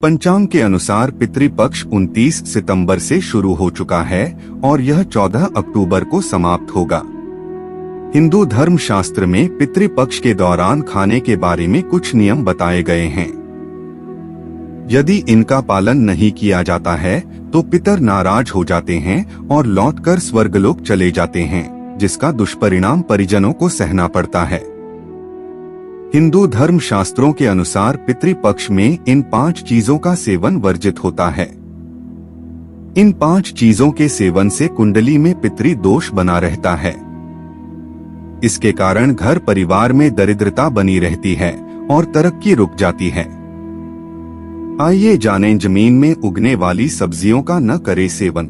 पंचांग के अनुसार पितृपक्ष 29 सितंबर से शुरू हो चुका है और यह 14 अक्टूबर को समाप्त होगा। हिंदू धर्म शास्त्र में पितृपक्ष के दौरान खाने के बारे में कुछ नियम बताए गए हैं। यदि इनका पालन नहीं किया जाता है तो पितर नाराज हो जाते हैं और लौटकर स्वर्गलोक चले जाते हैं, जिसका दुष्परिणाम परिजनों को सहना पड़ता है। हिंदू धर्म शास्त्रों के अनुसार पितृपक्ष में इन 5 चीजों का सेवन वर्जित होता है। इन 5 चीजों के सेवन से कुंडली में पितृ दोष बना रहता है। इसके कारण घर परिवार में दरिद्रता बनी रहती है और तरक्की रुक जाती है। आइए जानें, जमीन में उगने वाली सब्जियों का न करे सेवन।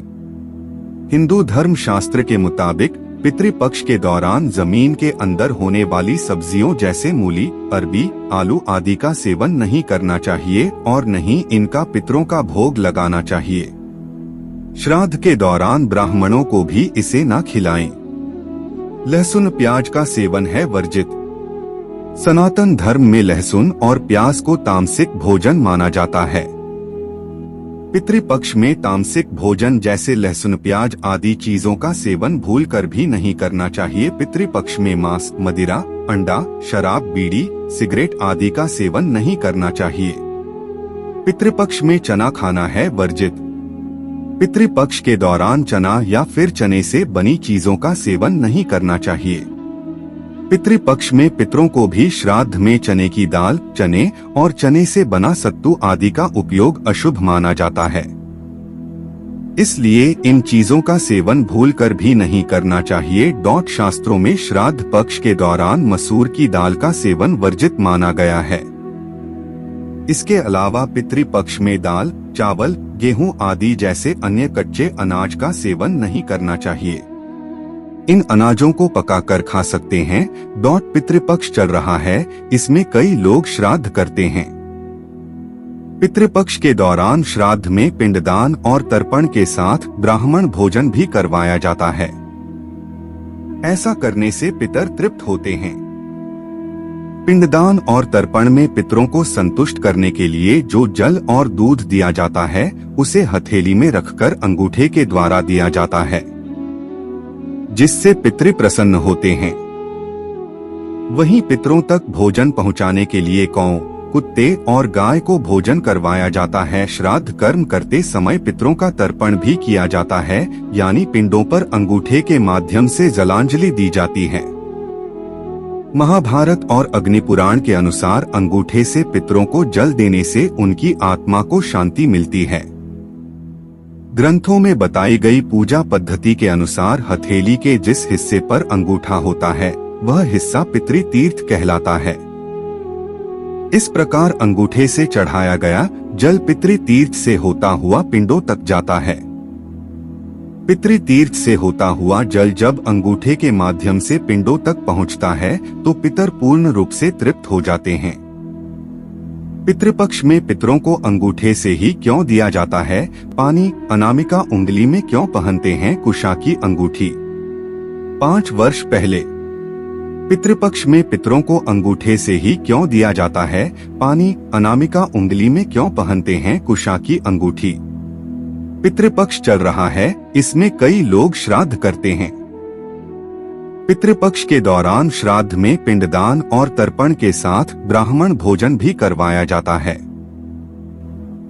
हिंदू धर्म शास्त्र के मुताबिक पितृपक्ष के दौरान जमीन के अंदर होने वाली सब्जियों जैसे मूली, अरबी, आलू आदि का सेवन नहीं करना चाहिए और नहीं इनका पितरों का भोग लगाना चाहिए। श्राद्ध के दौरान ब्राह्मणों को भी इसे न खिलाएं। लहसुन प्याज का सेवन है वर्जित। सनातन धर्म में लहसुन और प्याज को तामसिक भोजन माना जाता है। पितृपक्ष में तामसिक भोजन जैसे लहसुन, प्याज आदि चीजों का सेवन भूलकर भी नहीं करना चाहिए। पितृपक्ष में मांस, मदिरा, अंडा, शराब, बीड़ी, सिगरेट आदि का सेवन नहीं करना चाहिए। पितृपक्ष में चना खाना है वर्जित। पितृपक्ष के दौरान चना या फिर चने से बनी चीजों का सेवन नहीं करना चाहिए। पितृपक्ष में पितरों को भी श्राद्ध में चने की दाल, चने और चने से बना सत्तू आदि का उपयोग अशुभ माना जाता है। इसलिए इन चीजों का सेवन भूलकर भी नहीं करना चाहिए। शास्त्रों में श्राद्ध पक्ष के दौरान मसूर की दाल का सेवन वर्जित माना गया है। इसके अलावा पितृपक्ष में दाल, चावल, गेहूं आदि जैसे अन्य कच्चे अनाज का सेवन नहीं करना चाहिए। इन अनाजों को पकाकर खा सकते हैं। पितृपक्ष चल रहा है, इसमें कई लोग श्राद्ध करते हैं। पितृपक्ष के दौरान श्राद्ध में पिंडदान और तर्पण के साथ ब्राह्मण भोजन भी करवाया जाता है। ऐसा करने से पितर तृप्त होते हैं। पिंडदान और तर्पण में पितरों को संतुष्ट करने के लिए जो जल और दूध दिया जाता है उसे हथेली में रखकर अंगूठे के द्वारा दिया जाता है, जिससे पितृ प्रसन्न होते हैं। वहीं पितरों तक भोजन पहुंचाने के लिए गौ, कुत्ते और गाय को भोजन करवाया जाता है। श्राद्ध कर्म करते समय पितरों का तर्पण भी किया जाता है, यानी पिंडों पर अंगूठे के माध्यम से जलांजलि दी जाती है। महाभारत और अग्निपुराण के अनुसार अंगूठे से पितरों को जल देने से उनकी आत्मा को शांति मिलती है। ग्रंथों में बताई गई पूजा पद्धति के अनुसार हथेली के जिस हिस्से पर अंगूठा होता है वह हिस्सा पितृ तीर्थ कहलाता है। इस प्रकार अंगूठे से चढ़ाया गया जल पितृ तीर्थ से होता हुआ पिंडों तक जाता है। पितृ तीर्थ से होता हुआ जल जब अंगूठे के माध्यम से पिंडों तक पहुंचता है तो पितर पूर्ण रूप से तृप्त हो जाते हैं। पितृपक्ष में पितरों को अंगूठे से ही क्यों दिया जाता है? पानी, अनामिका उंगली में क्यों पहनते हैं कुशा की अंगूठी? 5 वर्ष पहले पितृपक्ष में पितरों को अंगूठे से ही क्यों दिया जाता है? पानी, अनामिका उंगली में क्यों पहनते हैं कुशा की अंगूठी? पितृपक्ष चल रहा है, इसमें कई लोग श्राद्ध करते हैं। पितृपक्ष के दौरान श्राद्ध में पिंडदान और तर्पण के साथ ब्राह्मण भोजन भी करवाया जाता है।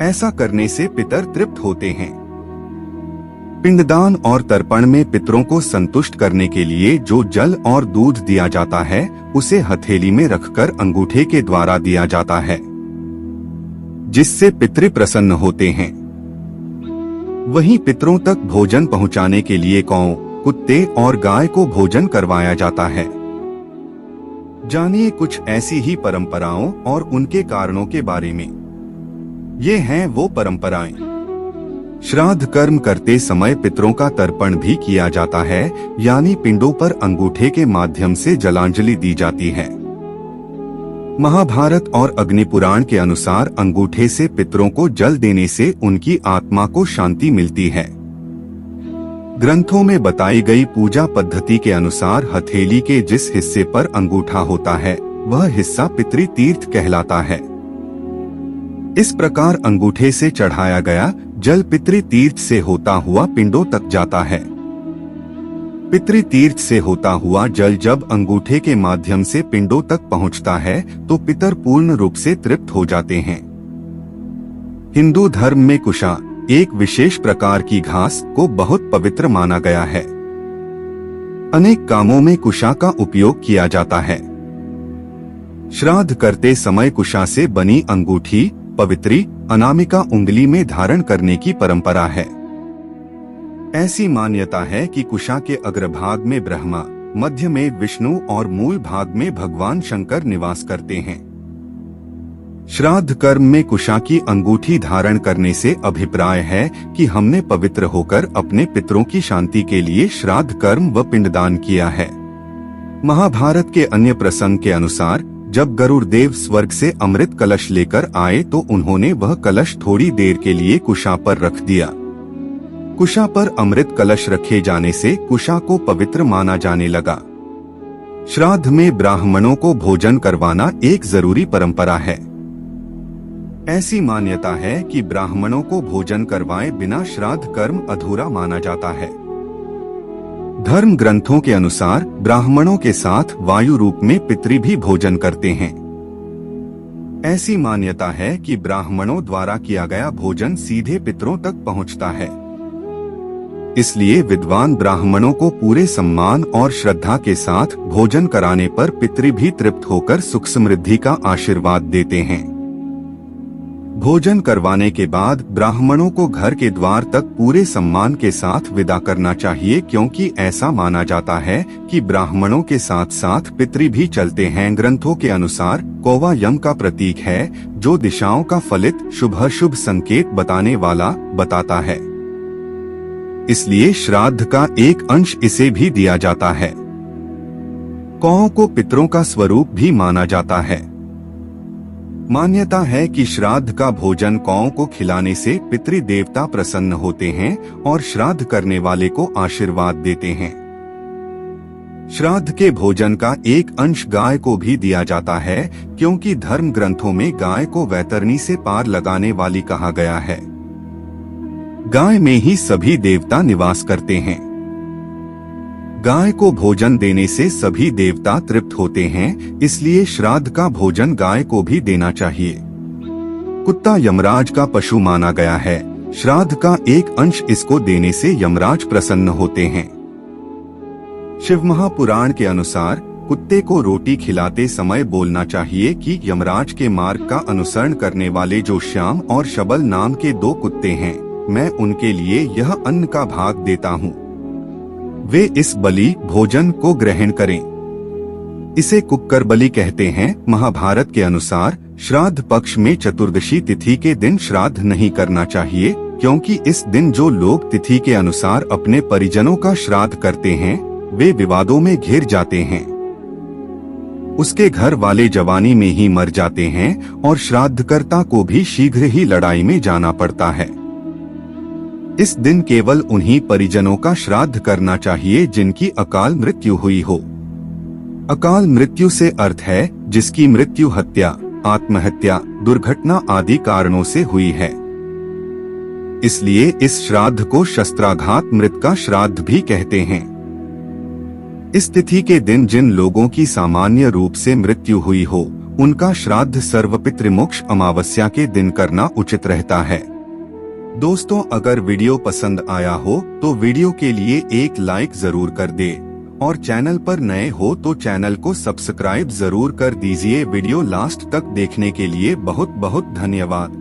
ऐसा करने से पितर तृप्त होते हैं। पिंडदान और तर्पण में पितरों को संतुष्ट करने के लिए जो जल और दूध दिया जाता है उसे हथेली में रखकर अंगूठे के द्वारा दिया जाता है, जिससे पितृ प्रसन्न होते हैं। वहीं पितरों तक भोजन पहुंचाने के लिए गौ, कुत्ते और गाय को भोजन करवाया जाता है। जानिए कुछ ऐसी ही परंपराओं और उनके कारणों के बारे में। ये हैं वो परंपराएं। श्राद्ध कर्म करते समय पितरों का तर्पण भी किया जाता है, यानी पिंडों पर अंगूठे के माध्यम से जलांजलि दी जाती है। महाभारत और अग्निपुराण के अनुसार अंगूठे से पितरों को जल देने से उनकी आत्मा को शांति मिलती है। ग्रंथों में बताई गई पूजा पद्धति के अनुसार हथेली के जिस हिस्से पर अंगूठा होता है वह हिस्सा पितृ तीर्थ कहलाता है। इस प्रकार अंगूठे से चढ़ाया गया जल पितृ तीर्थ से होता हुआ पिंडों तक जाता है। पितृ तीर्थ से होता हुआ जल जब अंगूठे के माध्यम से पिंडों तक पहुंचता है तो पितर पूर्ण रूप से तृप्त हो जाते हैं। हिंदू धर्म में कुशा, एक विशेष प्रकार की घास, को बहुत पवित्र माना गया है। अनेक कामों में कुशा का उपयोग किया जाता है। श्राद्ध करते समय कुशा से बनी अंगूठी पवित्री अनामिका उंगली में धारण करने की परंपरा है। ऐसी मान्यता है कि कुशा के अग्रभाग में ब्रह्मा, मध्य में विष्णु और मूल भाग में भगवान शंकर निवास करते हैं। श्राद्ध कर्म में कुशा की अंगूठी धारण करने से अभिप्राय है कि हमने पवित्र होकर अपने पितरों की शांति के लिए श्राद्ध कर्म व पिंडदान किया है। महाभारत के अन्य प्रसंग के अनुसार जब गरुड़ देव स्वर्ग से अमृत कलश लेकर आए तो उन्होंने वह कलश थोड़ी देर के लिए कुशा पर रख दिया। कुशा पर अमृत कलश रखे जाने से कुशा को पवित्र माना जाने लगा। श्राद्ध में ब्राह्मणों को भोजन करवाना एक जरूरी परंपरा है। ऐसी मान्यता है कि ब्राह्मणों को भोजन करवाए बिना श्राद्ध कर्म अधूरा माना जाता है। धर्म ग्रंथों के अनुसार ब्राह्मणों के साथ वायु रूप में पितृ भी भोजन करते हैं। ऐसी मान्यता है कि ब्राह्मणों द्वारा किया गया भोजन सीधे पितरों तक पहुंचता है। इसलिए विद्वान ब्राह्मणों को पूरे सम्मान और श्रद्धा के साथ भोजन कराने पर पितृ भी तृप्त होकर सुख समृद्धि का आशीर्वाद देते हैं। भोजन करवाने के बाद ब्राह्मणों को घर के द्वार तक पूरे सम्मान के साथ विदा करना चाहिए, क्योंकि ऐसा माना जाता है कि ब्राह्मणों के साथ साथ पितृ भी चलते हैं। ग्रंथों के अनुसार कौवा यम का प्रतीक है, जो दिशाओं का फलित शुभ संकेत बताने वाला बताता है। इसलिए श्राद्ध का एक अंश इसे भी दिया जाता है। कौओं को पितरों का स्वरूप भी माना जाता है। मान्यता है कि श्राद्ध का भोजन कौओं को खिलाने से पितृ देवता प्रसन्न होते हैं और श्राद्ध करने वाले को आशीर्वाद देते हैं। श्राद्ध के भोजन का एक अंश गाय को भी दिया जाता है, क्योंकि धर्म ग्रंथों में गाय को वैतरणी से पार लगाने वाली कहा गया है। गाय में ही सभी देवता निवास करते हैं। गाय को भोजन देने से सभी देवता तृप्त होते हैं, इसलिए श्राद्ध का भोजन गाय को भी देना चाहिए। कुत्ता यमराज का पशु माना गया है। श्राद्ध का एक अंश इसको देने से यमराज प्रसन्न होते हैं। शिव महापुराण के अनुसार कुत्ते को रोटी खिलाते समय बोलना चाहिए कि यमराज के मार्ग का अनुसरण करने वाले जो श्याम और शबल नाम के 2 कुत्ते हैं, मैं उनके लिए यह अन्न का भाग देता हूँ। वे इस बलि भोजन को ग्रहण करें। इसे कुक्कर बलि कहते हैं। महाभारत के अनुसार श्राद्ध पक्ष में चतुर्दशी तिथि के दिन श्राद्ध नहीं करना चाहिए, क्योंकि इस दिन जो लोग तिथि के अनुसार अपने परिजनों का श्राद्ध करते हैं वे विवादों में घिर जाते हैं। उसके घर वाले जवानी में ही मर जाते हैं और श्राद्धकर्ता को भी शीघ्र ही लड़ाई में जाना पड़ता है। इस दिन केवल उन्हीं परिजनों का श्राद्ध करना चाहिए जिनकी अकाल मृत्यु हुई हो। अकाल मृत्यु से अर्थ है जिसकी मृत्यु हत्या, आत्महत्या, दुर्घटना आदि कारणों से हुई है। इसलिए इस श्राद्ध को शस्त्राघात मृत का श्राद्ध भी कहते हैं। इस तिथि के दिन जिन लोगों की सामान्य रूप से मृत्यु हुई हो, उनका श्राद्ध सर्वपितृमोक्ष अमावस्या के दिन करना उचित रहता है। दोस्तों, अगर वीडियो पसंद आया हो तो वीडियो के लिए एक लाइक जरूर कर दे और चैनल पर नए हो तो चैनल को सब्सक्राइब जरूर कर दीजिए। वीडियो लास्ट तक देखने के लिए बहुत बहुत धन्यवाद।